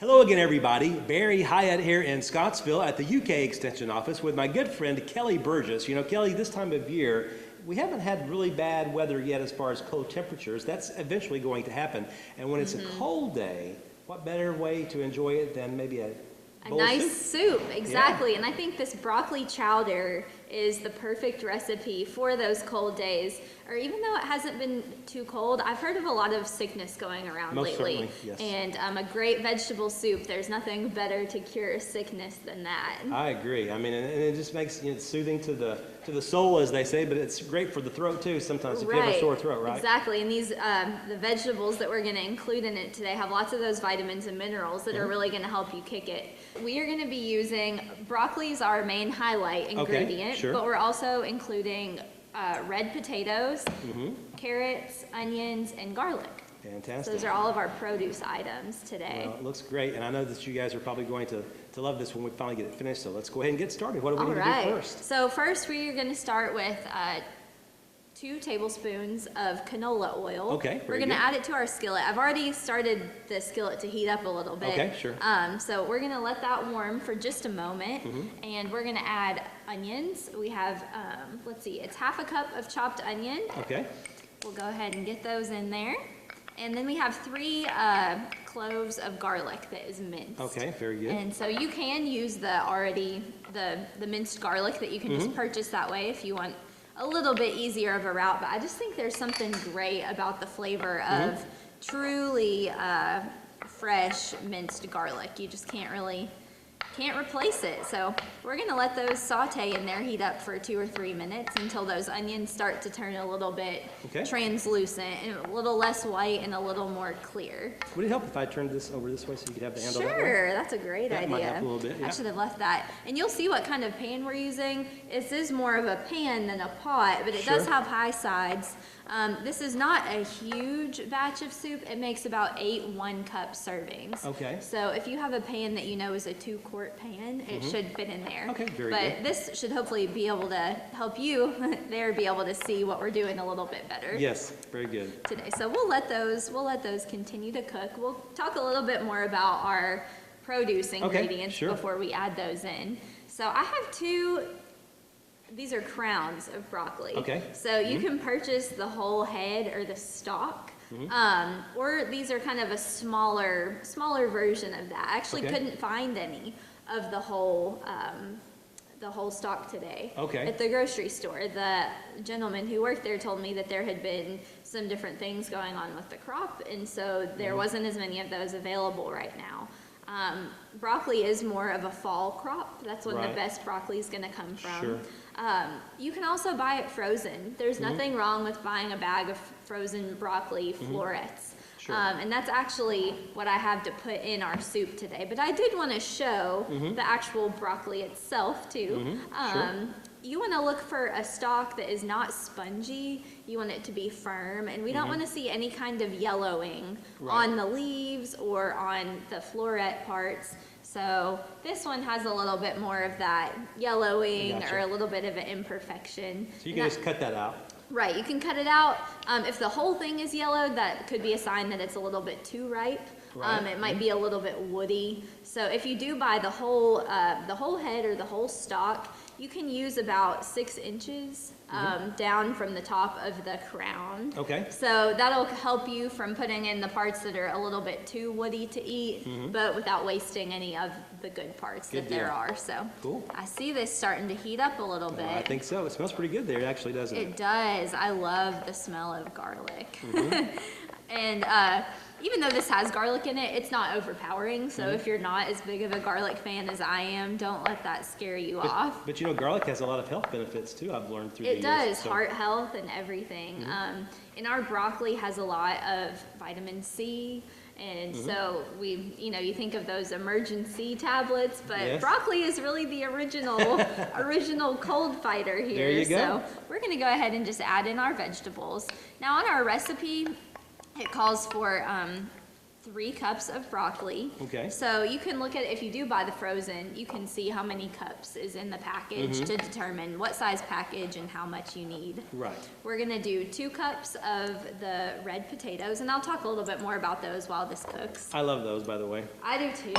Hello again, everybody. Barry Hyatt here in Scottsville at the UK Extension Office with my good friend Kelly Burgess. You know, Kelly, this time of year, we haven't had really bad weather yet as far as cold temperatures. That's eventually going to happen. And when it's a cold day, what better way to enjoy it than maybe a nice soup, exactly. Yeah. And I think this broccoli chowder is the perfect recipe for those cold days. Or even though it hasn't been too cold, I've heard of a lot of sickness going around lately. Yes. And a great vegetable soup, there's nothing better to cure sickness than that. I agree. I mean, and it just makes it soothing to the soul, as they say, but it's great for the throat too sometimes if you have a sore throat, right? Exactly. And these the vegetables that we're going to include in it today have lots of those vitamins and minerals that are really going to help you kick it. We are going to be using broccoli is our main highlight ingredient, but we're also including red potatoes, carrots, onions, and garlic. Fantastic. So those are all of our produce items today. Well, it looks great, and I know that you guys are probably going to love this when we finally get it finished, so let's go ahead and get started. What do we need to do first? So first we're going to start with 2 tablespoons of canola oil. Okay, we're going to add it to our skillet. I've already started the skillet to heat up a little bit. Okay, sure. So we're going to let that warm for just a moment, and we're going to add onions. We have, let's see, it's half a cup of chopped onion. Okay. We'll go ahead and get those in there. And then we have 3 cloves of garlic that is minced. Okay, very good. And so you can use the minced garlic that you can just purchase that way if you want a little bit easier of a route, but I just think there's something great about the flavor of truly fresh minced garlic. You just can't replace it. So we're gonna let those saute in there, heat up for 2 or 3 minutes until those onions start to turn a little bit translucent and a little less white and a little more clear. Would it help if I turned this over this way so you could have the handle? Sure, that's a great idea. Might help a little bit. Yeah. I should have left that. And you'll see what kind of pan we're using. This is more of a pan than a pot, but it does have high sides. This is not a huge batch of soup. It makes about 8 1-cup servings. Okay. So if you have a pan that you know is a 2-quart pan, it should fit in there. Okay, very good. But this should hopefully be able to help you there be able to see what we're doing a little bit better. Yes, very good. Today. So we'll let those continue to cook. We'll talk a little bit more about our produce ingredients before we add those in. So I have 2. These are crowns of broccoli. Okay. So you can purchase the whole head or the stalk, or these are kind of a smaller version of that. I actually couldn't find any of the whole stalk today at the grocery store. The gentleman who worked there told me that there had been some different things going on with the crop, and so there wasn't as many of those available right now. Broccoli is more of a fall crop. That's when the best broccoli is going to come from. Sure. You can also buy it frozen. There's nothing wrong with buying a bag of frozen broccoli florets. Sure. And that's actually what I have to put in our soup today. But I did want to show the actual broccoli itself too. You want to look for a stalk that is not spongy. You want it to be firm, and we don't want to see any kind of yellowing on the leaves or on the floret parts. So this one has a little bit more of that yellowing or a little bit of an imperfection. So you can just cut that out. Right, you can cut it out. If the whole thing is yellowed, that could be a sign that it's a little bit too ripe. It might be a little bit woody. So if you do buy the whole head or the whole stalk, you can use about 6 inches down from the top of the crown. Okay. So that'll help you from putting in the parts that are a little bit too woody to eat, but without wasting any of the good parts that there are. So I see this starting to heat up a little bit. I think so. It smells pretty good there, actually, doesn't it? It does. I love the smell of garlic. And even though this has garlic in it, it's not overpowering. So if you're not as big of a garlic fan as I am, don't let that scare you off. But you know, garlic has a lot of health benefits too, I've learned through the years. It does, heart health and everything. And our broccoli has a lot of vitamin C. And so you think of those emergency tablets, but broccoli is really the original cold fighter here. There you go. So we're going to go ahead and just add in our vegetables. Now on our recipe, it calls for 3 cups of broccoli. Okay. So you can look at it, if you do buy the frozen, you can see how many cups is in the package to determine what size package and how much you need. Right. We're gonna do 2 cups of the red potatoes, and I'll talk a little bit more about those while this cooks. I love those, by the way. I do too.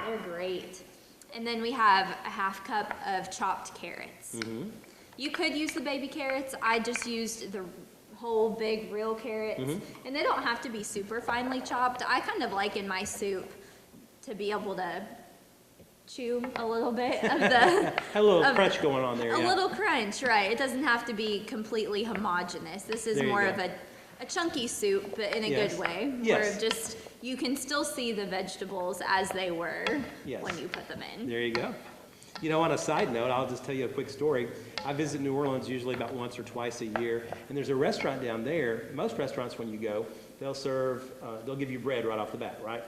They're great. And then we have a 1/2 cup of chopped carrots. You could use the baby carrots. I just used the whole big real carrots, and they don't have to be super finely chopped. I kind of like in my soup to be able to chew a little bit of the Had a little crunch going on there. a little crunch, right? It doesn't have to be completely homogeneous. This is more of a chunky soup, but in a good way. Where just you can still see the vegetables as they were when you put them in. There you go. You know, on a side note, I'll just tell you a quick story. I visit New Orleans usually about once or twice a year, and there's a restaurant down there. Most restaurants, when you go, they'll serve, they'll give you bread right off the bat, right?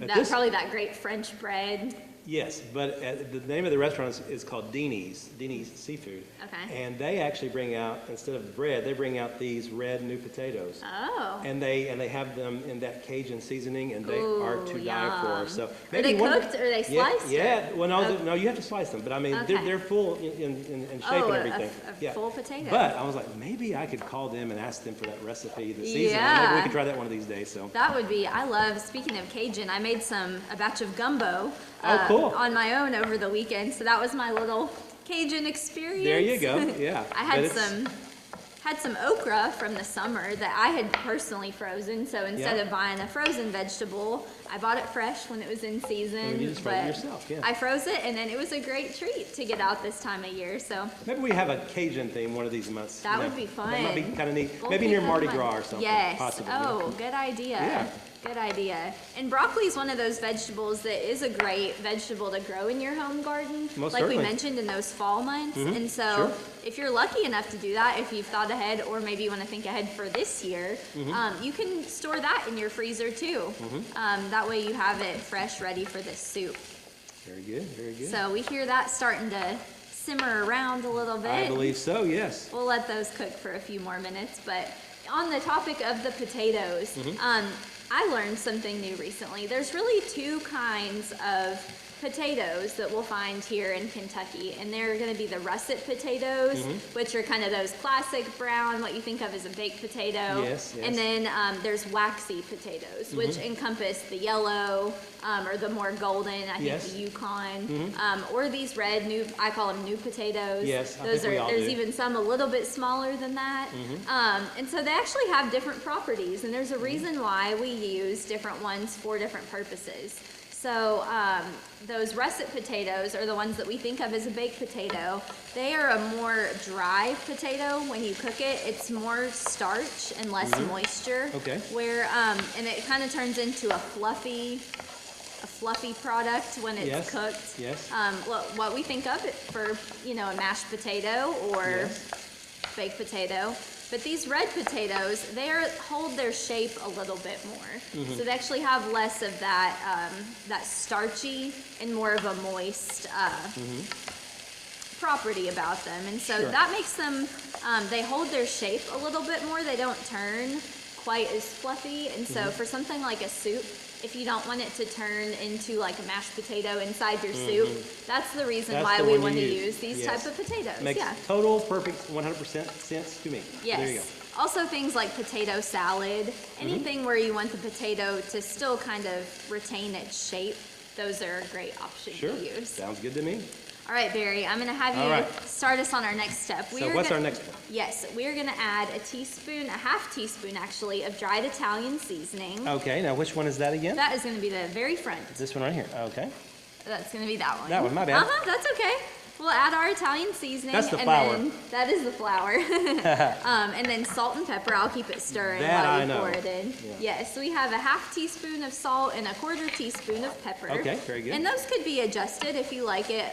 That's probably that great French bread. Yes, but the name of the restaurant is called Deanie's Seafood. Okay. And they actually bring out, instead of bread, they bring out these red new potatoes. Oh. And they have them in that Cajun seasoning, and they are to die for. So Are maybe they cooked or are they sliced? Yeah. Well, no, you have to slice them, but I mean they're full in shape and everything. A full potato. But I was like, maybe I could call them and ask them for that recipe, the seasoning. Yeah. Maybe we could try that one of these days. So that would be. I love. Speaking of Cajun, I made a batch of gumbo. Cool. On my own over the weekend, so that was my little Cajun experience. There you go. Yeah. I had some okra from the summer that I had personally frozen. So instead of buying a frozen vegetable, I bought it fresh when it was in season. And you just froze it yourself. Yeah. I froze it, and then it was a great treat to get out this time of year. So maybe we have a Cajun theme one of these months. That would be fun. That might be kind of neat. We'll Maybe pick near Mardi one. Gras or something. Yes. Possibly. Oh, good idea. Yeah. Good idea. And broccoli is one of those vegetables that is a great vegetable to grow in your home garden. Most like certainly. we mentioned in those fall months. And so if you're lucky enough to do that, if you've thought ahead, or maybe you want to think ahead for this year, you can store that in your freezer too. That way you have it fresh, ready for this soup. Very good, very good. So we hear that starting to simmer around a little bit. I believe so, yes. We'll let those cook for a few more minutes. But on the topic of the potatoes, I learned something new recently. There's really 2 kinds of potatoes that we'll find here in Kentucky, and they're going to be the russet potatoes, which are kind of those classic brown, what you think of as a baked potato. Yes, yes. And then there's waxy potatoes, which encompass the yellow or the more golden, I think the Yukon, or these red new, I call them new potatoes. Yes, there's even some a little bit smaller than that. And so they actually have different properties, and there's a reason why we use different ones for different purposes. So those russet potatoes are the ones that we think of as a baked potato. They are a more dry potato. When you cook it, it's more starch and less moisture. Okay. Where and it kind of turns into a fluffy product when it's cooked. Yes. What we think of it for, a mashed potato or baked potato. But these red potatoes, hold their shape a little bit more. So they actually have less of that that starchy and more of a moist property about them. And so that makes them, they hold their shape a little bit more. They don't turn quite as fluffy. And so for something like a soup, if you don't want it to turn into like a mashed potato inside your soup, that's the reason why we want to use these type of potatoes. Makes total perfect 100% sense to me. Yes. There you go. Also things like potato salad, anything where you want the potato to still kind of retain its shape, those are a great option to use. Sounds good to me. All right, Barry, I'm going to have you start us on our next step. So what's our next one? Yes, we are going to add a half teaspoon actually, of dried Italian seasoning. Okay, now which one is that again? That is going to be the very front. This one right here. Okay. That's going to be that one. That one, my bad. That's okay. We'll add our Italian seasoning. That's the flour. That is the flour. And then salt and pepper. I'll keep it stirring while you pour it in. Yeah. Yes, we have a half teaspoon of salt and a 1/4 teaspoon of pepper. Okay, very good. And those could be adjusted if you like it.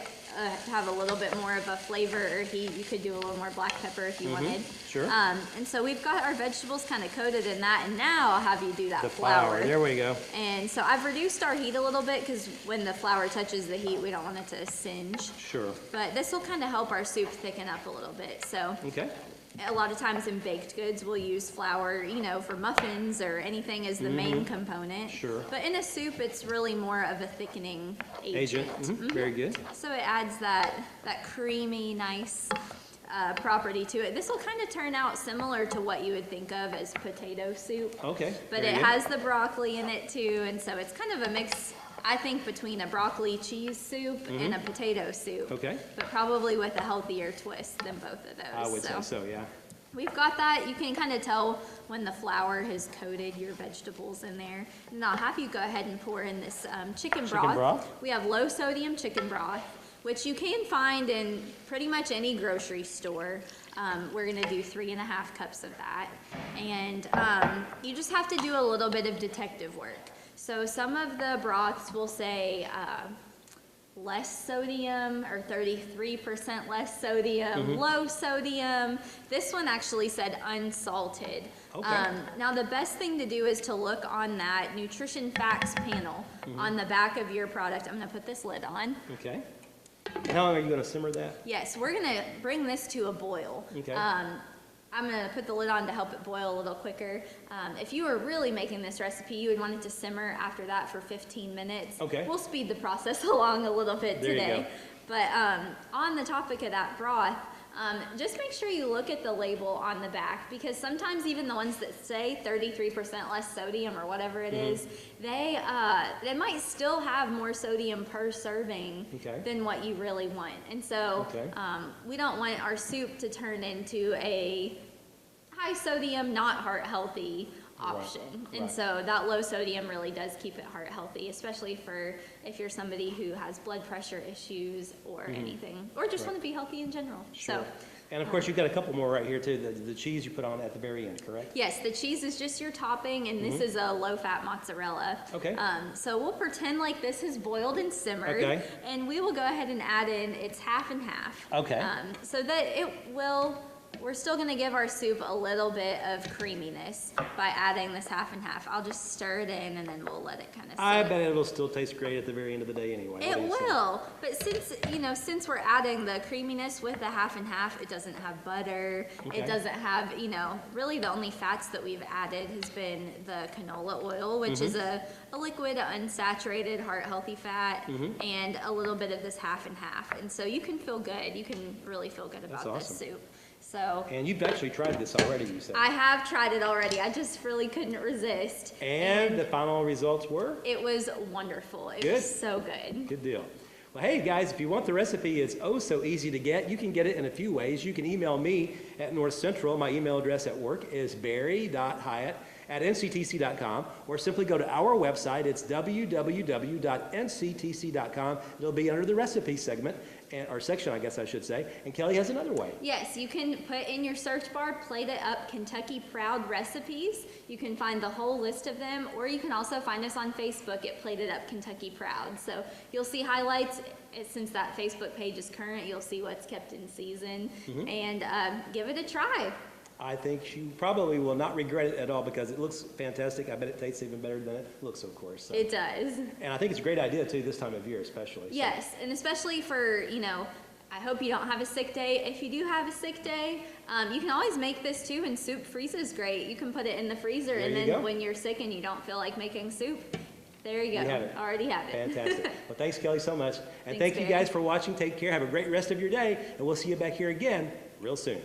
Have a little bit more of a flavor or heat. You could do a little more black pepper if you wanted. Sure. And so we've got our vegetables kind of coated in that, and now I'll have you do that the flour. There we go. And so I've reduced our heat a little bit because when the flour touches the heat, we don't want it to singe. Sure. But this will kind of help our soup thicken up a little bit. So okay. a lot of times in baked goods, we'll use flour, you know, for muffins or anything as the main component. Sure. But in a soup, it's really more of a thickening agent. Very good. So it adds that creamy, nice property to it. This will kind of turn out similar to what you would think of as potato soup. Okay. But it has the broccoli in it too, and so it's kind of a mix, I think, between a broccoli cheese soup and a potato soup. Okay. But probably with a healthier twist than both of those. I would say so, yeah. We've got that. You can kind of tell when the flour has coated your vegetables in there. And I'll have you go ahead and pour in this chicken broth. We have low sodium chicken broth, which you can find in pretty much any grocery store. We're gonna do 3.5 cups of that. And you just have to do a little bit of detective work. So some of the broths will say less sodium or 33% less sodium, low sodium. This one actually said unsalted. Okay. Now the best thing to do is to look on that nutrition facts panel on the back of your product. I'm gonna put this lid on. Okay. And how long are you going to simmer that? Yes, we're gonna bring this to a boil. Okay. I'm gonna put the lid on to help it boil a little quicker. If you were really making this recipe, you would want it to simmer after that for 15 minutes. Okay. We'll speed the process along a little bit There you today. go. But on the topic of that broth, just make sure you look at the label on the back, because sometimes even the ones that say 33% less sodium or whatever it is, they might still have more sodium per serving than what you really want. And so we don't want our soup to turn into a high sodium, not heart healthy option. And so that low sodium really does keep it heart healthy, especially for if you're somebody who has blood pressure issues or anything, or just want to be healthy in general. Sure. So, and of course, you've got a couple more right here too. The cheese you put on at the very end, correct? yes, the cheese is just your topping, and this is a low-fat mozzarella. Okay. So we'll pretend like this has boiled and simmered, Okay. and we will go ahead and add in its half and half. Okay. So that it will. We're still gonna give our soup a little bit of creaminess by adding this half and half. I'll just stir it in and then we'll let it kind of sit. I bet it'll still taste great at the very end of the day anyway. It will, but since we're adding the creaminess with the half and half, it doesn't have butter. It doesn't have, really the only fats that we've added has been the canola oil, which is a liquid, unsaturated, heart-healthy fat, and a little bit of this half and half. And so you can feel good. You can really feel good about this soup. So, and you've actually tried this already, you said. I have tried it already. I just really couldn't resist. And the final results were? It was wonderful. It was so good. Good deal. Well, hey guys, if you want the recipe, it's oh so easy to get. You can get it in a few ways. You can email me at North Central. My email address at work is barry.hyatt@nctc.com, or simply go to our website. It's www.nctc.com. It'll be under the recipe segment, or section, I guess I should say. And Kelly has another way. Yes, you can put in your search bar, Plate It Up Kentucky Proud Recipes. You can find the whole list of them, or you can also find us on Facebook at Plate It Up Kentucky Proud. So you'll see highlights. Since that Facebook page is current, you'll see what's kept in season, and give it a try. I think you probably will not regret it at all, because it looks fantastic. I bet it tastes even better than it looks, of course. So. It does. And I think it's a great idea too this time of year especially. So. Yes, and especially for, I hope you don't have a sick day. If you do have a sick day, you can always make this too, and soup freezes great. You can put it in the freezer, and then when you're sick and you don't feel like making soup, there you go. Already have it. Fantastic. Well, thanks, Kelly, so much. And Thanks, thank you guys for watching. Take care. Have a great rest of your day, and we'll see you back here again real soon.